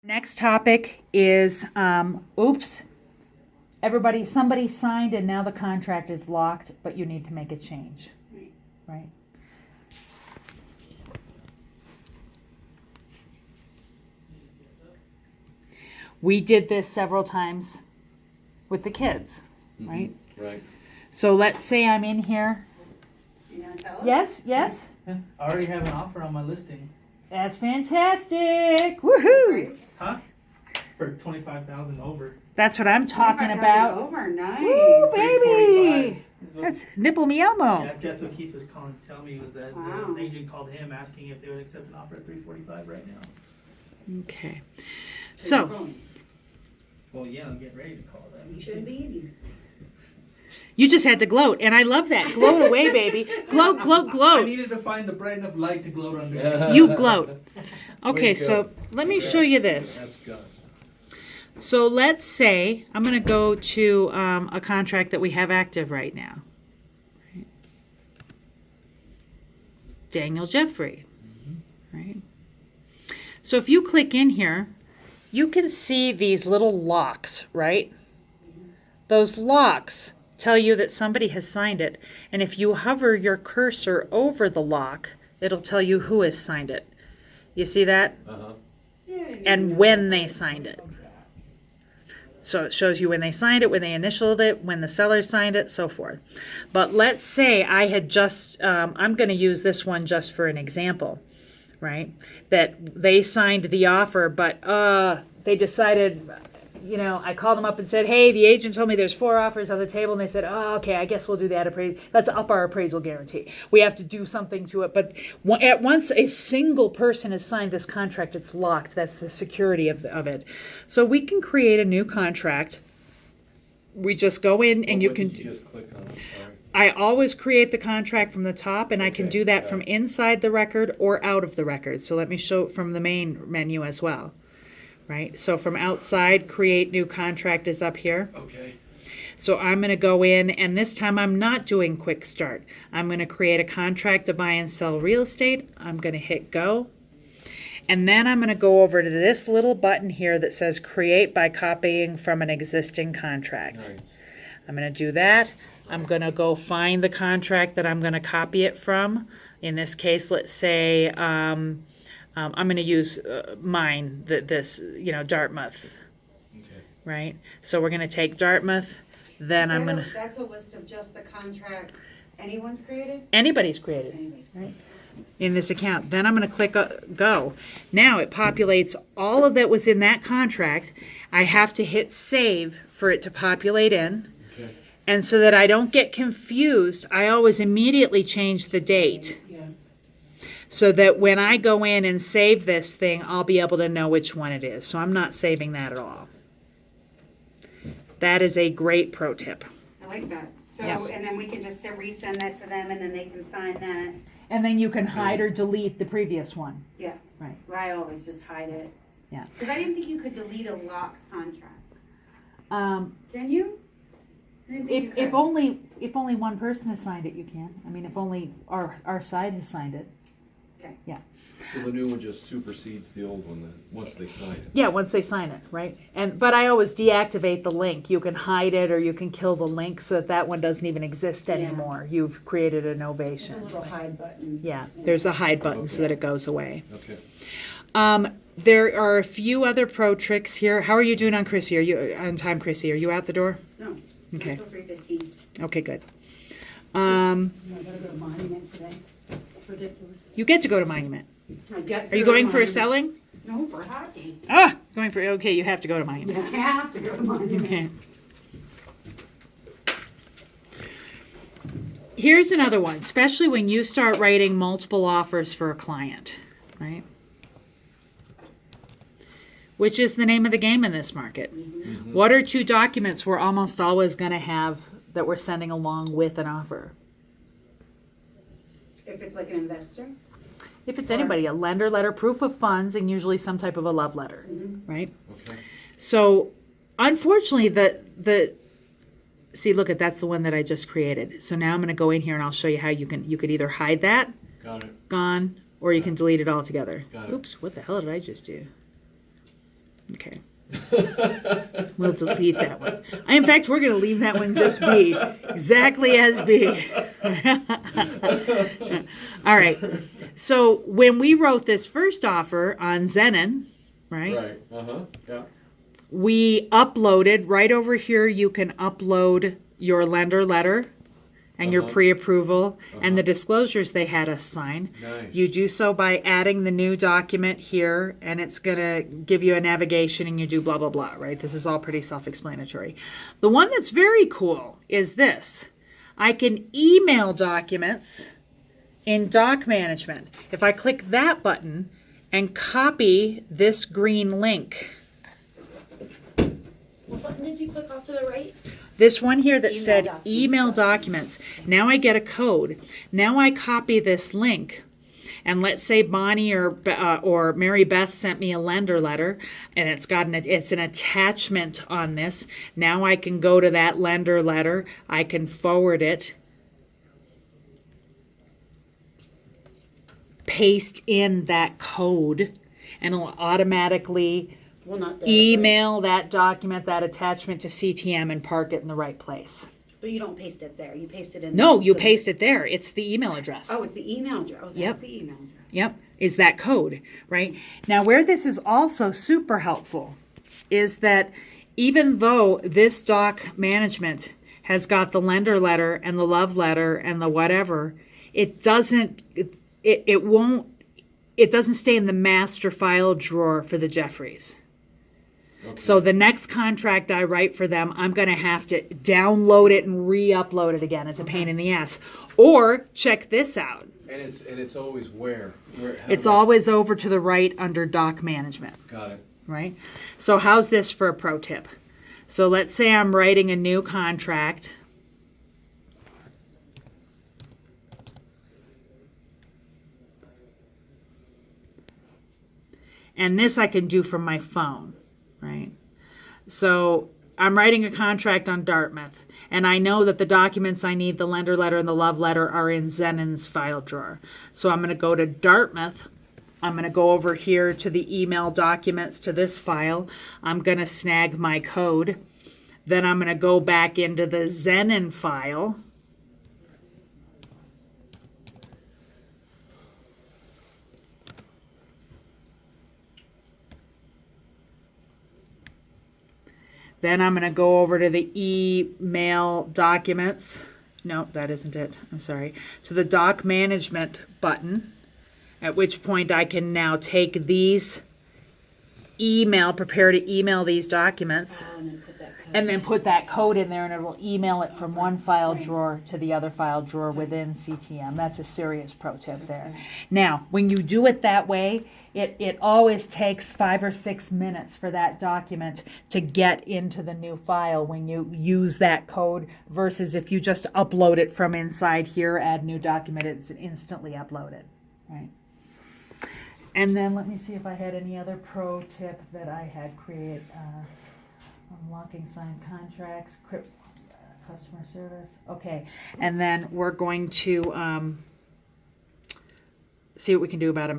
Next topic is, oops, somebody signed and now the contract is locked, but you need to make a change, right? We did this several times with the kids, right? Right. So let's say I'm in here. You gonna tell us? Yes, yes. Yeah, I already have an offer on my listing. That's fantastic. Woohoo! Huh? For 25,000 over. That's what I'm talking 25,000 about. Over, nice. Woo, baby! 345 is what- That's nipple me Elmo. Yeah, that's what Keith was calling to tell me was that Wow. the agent called him asking if they would accept an offer at 345 right now. Okay. you're So, going. Well, yeah, I'm getting ready to call that. You shouldn't be eating. you just had to gloat, and I love that. Gloat away, baby. Gloat, gloat, I gloat. needed to find the bright enough light to gloat under. You gloat. Okay, Way to so go. let me show you this. That's Gus. So let's say I'm going to go to a contract that we have active right now. Right. Daniel Jeffrey. Right. So if you click in here, you can see these little locks, right? Those locks tell you that somebody has signed it. And if you hover your cursor over the lock, it'll tell you who has signed it. You see that? Uh-huh. And when they signed it. So it shows you when they signed it, when they initialed it, when the seller signed it, so forth. But let's say I had just, I'm going to use this one just for an example, right? That they signed the offer, but they decided, I called them up and said, hey, the agent told me there's 4 offers on the table. And they said, oh, okay, I guess we'll do that appraisal. Let's up our appraisal guarantee. We have to do something to it. But once a single person has signed this contract, it's locked. That's the security of it. So we can create a new contract. We just go in and you What can... did you just click on? I'm sorry. I always create the contract from the top, and I can do that from inside the record or out of the record. So let me show it from the main menu as well. Right? So from outside, create new contract is up here. Okay. So I'm going to go in, and this time I'm not doing quick start. I'm going to create a contract to buy and sell real estate. I'm going to hit go. And then I'm going to go over to this little button here that says create by copying from an existing contract. Nice. I'm going to do that. I'm going to go find the contract that I'm going to copy it from. In this case, let's say I'm going to use mine, Dartmouth, Mm-hmm. Okay. right? So we're going to take Dartmouth. Then I'm going to... That's a list of just the contracts anyone's created? Anybody's created. Anybody's created. In this account. Then I'm going to click go. Now it populates all of that was in that contract. I have to hit save for it to populate in. Okay. And so that I don't get confused, I always immediately change the date. Yeah. So that when I go in and save this thing, I'll be able to know which one it is. So I'm not saving that at all. That is a great pro tip. I like that. So, Yes. and then we can just resend that to them and then they can sign that. And then you can hide or delete the previous one. Yeah. Right. Well, I always just hide it. Yeah. Because I didn't think you could delete a locked contract. Um, Can you? I didn't think you if could. if only one person has signed it, you can. I mean, if only our side has signed it. Okay. Yeah. So the new one just supersedes the old one then, once they sign it. Yeah, once they sign it, right? But I always deactivate the link. You can hide it or you can kill the link so that one doesn't even exist Yeah. anymore. You've created an There's a ovation. little hide button. Yeah, there's a hide button so Okay. that it goes away. Okay. There are a few other pro tricks here. How are you doing on Chrissy? Are you on time, Chrissy? Are you out the door? No. Okay. Until 3:15. Okay, good. I gotta go to Monument today. It's ridiculous. You get to go to Monument. I get Are you to going for a Monument. selling? No, for hockey. Going for, okay, you have to go to Monument. Yeah, I have to go to Monument. Okay. Here's another one, especially when you start writing multiple offers for a client, right? Which is the name of the game in this market. Mm-hmm. What are 2 documents we're almost always going to have that we're sending along with an offer? If it's like an investor. If it's anybody, a lender letter, proof of funds, and usually some type of a love letter, right? Okay. So, unfortunately, see, look at that's the one that I just created. So now I'm going to go in here and I'll show you how you could either hide that, Got it. gone, or you can delete it altogether. Got it. Oops, what the hell did I just do? Okay. We'll delete that one. In fact, we're going to leave that one just be. Exactly as be. All right. So when we wrote this first offer on Zenon, right? Right, yeah. We uploaded, right over here, you can upload your lender letter and your pre-approval and the disclosures they had us sign. Nice. You do so by adding the new document here, and it's going to give you a navigation, and you do blah, blah, blah, right? This is all pretty self-explanatory. The one that's very cool is this. I can email documents in doc management. If I click that button and copy this green link, What button did you click off to the right? this one here that Email said documents. email documents. Now I get a code. Now I copy this link. And let's say Bonnie or Mary Beth sent me a lender letter, and it's an attachment on this. Now I can go to that lender letter. I can forward it. Paste in that code, and it'll automatically Well, not there. email that document, that attachment to CTM and park it in the right place. But you don't paste it there. You paste it in. No, you paste it there. It's the email address. Oh, it's the email address. Oh, that's Yep. the email address. Yep, is that code, right? Now, where this is also super helpful is that even though this doc management has got the lender letter and the love letter and the whatever, it doesn't stay in the master file drawer for the Jeffries. Okay. So the next contract I write for them, I'm going to have to download it and re-upload it again. It's a pain in the ass. Or check this out. And it's always where? It's always over to the right under doc management, Got it. right? So how's this for a pro tip? So let's say I'm writing a new contract. And this I can do from my phone, right? So I'm writing a contract on Dartmouth, and I know that the documents I need, the lender letter and the love letter, are in Zenon's file drawer. So I'm going to go to Dartmouth. I'm going to go over here to the email documents to this file. I'm going to snag my code. Then I'm going to go back into the Zenon file. Then I'm going to go over to the email documents. No, that isn't it. I'm sorry. To the doc management button, at which point I can now take these prepare to email these documents, Oh, and then put that code. and then put that code in there, and it will email it from one file drawer to the other file drawer within CTM. That's a serious pro tip there. Now, when you do it that way, it always takes 5 or 6 minutes for that document to get into the new file when you use that code, versus if you just upload it from inside here, add new document, it's instantly uploaded, right? And then let me see if I had any other pro tip that I had create. Unlocking signed contracts, customer service. Okay, and then we're going to see what we can do about them.